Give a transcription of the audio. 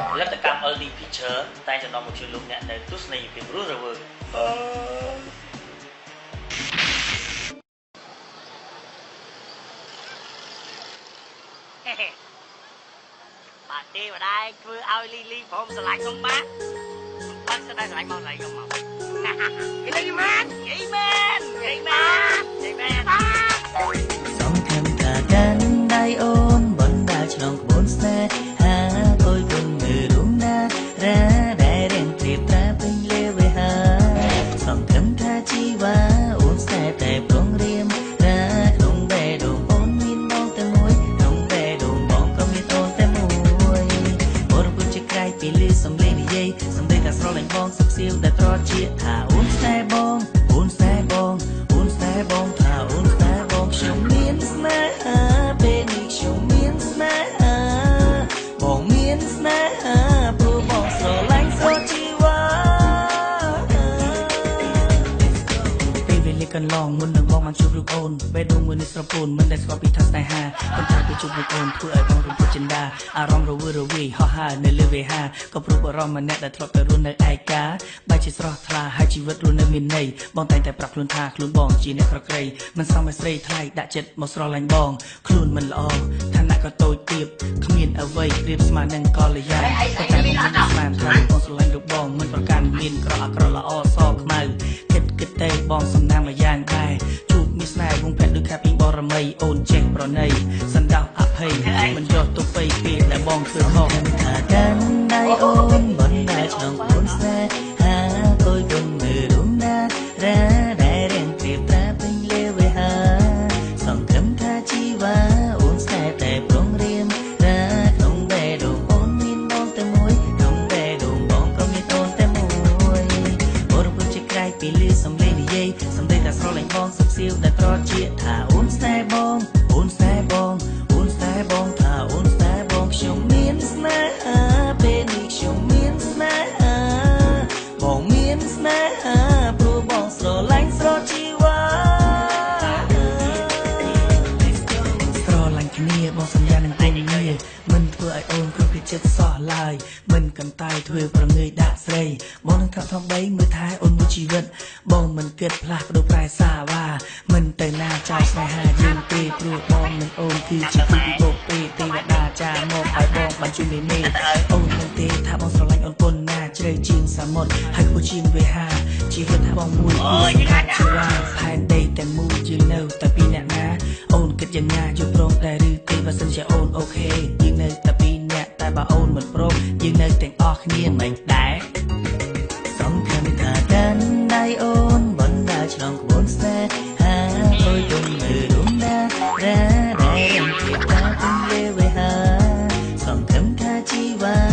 ផលិតកម្ម LD Picture តែចំណងមកជួយលោកអ្នកនៅទស្សនីយភាពរស់រវើកបាទទេម្ដាយធ្វើឲ្យលីលីព្រមស្រឡាញ់ខ្ញុំបាទអត់ស្ដាយស្រឡាញ់មកឡៃខ្ញុំមកគេលេងមែននិយាយមែននិយាយមែននិយាយមែនសងខំថាកាន់ដៃអូនបណ្ដាឆ្លងក្បួនស្នេហាគយគុំមើលរុំណារ៉ាដែលរៀងព្រៀបតាពេញលេវេហាសងខំថាជីវ៉ាអូនស្នេហ៍តែប្រងរៀមរ៉ាក្នុងបេះដូងអូនមានបងតែមួយក្នុងបេះដូងបងក៏មានអូនតែមួយបរពុជក្រៃពីលឺសំឡេងនិយាយសំដីថាស្រឡាញ់បងសុខសៀវដែលត្រជាថាអូនស្នេហ៍បងអូនស្នេហ៍បងអូនស្នេហ៍បងថាអូនស្នេហ៍បងខ្ញុំមានស្នេហាពេលនេះខ្ញុំមានស្នេហាបងមានស្នេហាព្រោះបងស្រឡាញ់សុខជីវ៉ាពេលវេលាកន្លងមុននឹងបងបានជួបរូបអូនបេះដូងមួយនេះស្រពោនមិនដែលស្គាល់ពីថាស្នេហាប៉ុន្តែពេលជួបរូបអូនធ្វើឲ្យបងរំភើបចិន្តាអារម្មណ៍រវើរវាយហោះហើរនៅលើវេហាក៏ព្រោះអារម្មណ៍ម្នាក់ដែលធ្លាប់ទៅរស់នៅឯកាបែរជាស្រស់ថ្លាហើយជីវិតរស់នៅមានន័យបងតែងតែប្រាប់ខ្លួនថាខ្លួនបងជាអ្នកប្រក្រៃមិនសមឲ្យស្រីថ្លៃដាក់ចិត្តមកស្រឡាញ់បងខ្លួនមិនល្អឋានៈក៏តូចទាបគ្មានអ្វីប្រៀបស្មើនឹងកល្យាណប៉ុន្តែបងមិនស្មានថាបងស្រឡាញ់រូបបងមិនប្រកាន់មានក្រអាក្រក់ល្អសខ្មៅគិតទេបងសំណាងមួយយ៉ាងដែរជួបមានស្នេហ៍វងភ័ក្រដូចខាពីបរមីអូនចេះប្រណីសន្តោសអភ័យមិនយកទុកពេកពេលដែលបងធ្វើខុសថាកាន់ដៃអូនបណ្ដាឆ្លងខ្លួនស្នេហាគយគុំមើលរុំណារ៉ាដែលរៀងព្រៀបតាពេញលេវេហាសង្ឃឹមថាជីវ៉ាអូនស្នេហ៍តែប្រងរៀមរ៉ាក្នុងបេះដូងអូនមានបងតែមួយក្នុងបេះដូងបងក៏មានអូនតែមួយបរពុជក្រៃពីលឺសំឡេងនិយាយសំដីថាស្រឡាញ់បងសុខសៀវដែលត្រជាថាអូនស្នេហ៍បងអូនស្នេហ៍បងអូនស្នេហ៍បងថាអូនស្នេហ៍បងខ្ញុំមានស្នេហាពេលនេះខ្ញុំមានស្នេហាបងមានស្នេហាព្រោះបងស្រឡាញ់ស្រជីវ៉ាស្រឡាញ់គ្នាបងសន្យានឹងតែងគ្នាមិនធ្វើឲ្យអូនគ្រប់ពីចិត្តសោះឡើយមិនកន្តើយធ្វើប្រងើយដាក់ស្រីបងនឹងថ្នាក់ថ្មីមើលថែអូនមួយជីវិតបងមិនគិតផ្លាស់ប្ដូរប្រែសាវ៉ាមិនទៅណាចោលស្នេហាយើងទេព្រោះបងនឹងអូនគឺជាគូពីបោកពេទេវតាចាមកឲ្យបងបានជួយមេអូនមិនទេថាបងស្រឡាញ់អូនប៉ុណ្ណាជ្រៅជាងសមុទ្រហើយគួរជាងវេហាជីវិតបងមួយជាវ៉ាផែនដីតែមួយយើងនៅតែពីអ្នកណាអូនគិតយ៉ាងណាយល់ព្រមដែរឬទេបើសិនជាអូនអូខេយើងនៅតែពីអ្នកតែបើអូនមិនព្រមយើងនៅទាំងអស់គ្នាមិនដែរសង្ឃឹមថាកាន់ដៃអូនបណ្ដាឆ្លងក្បួនស្នេហាគយគុំមើលរុំណារ៉ាដែលរៀងព្រៀបតាពេញលេវេហាសង្ឃឹមថាជីវ៉ា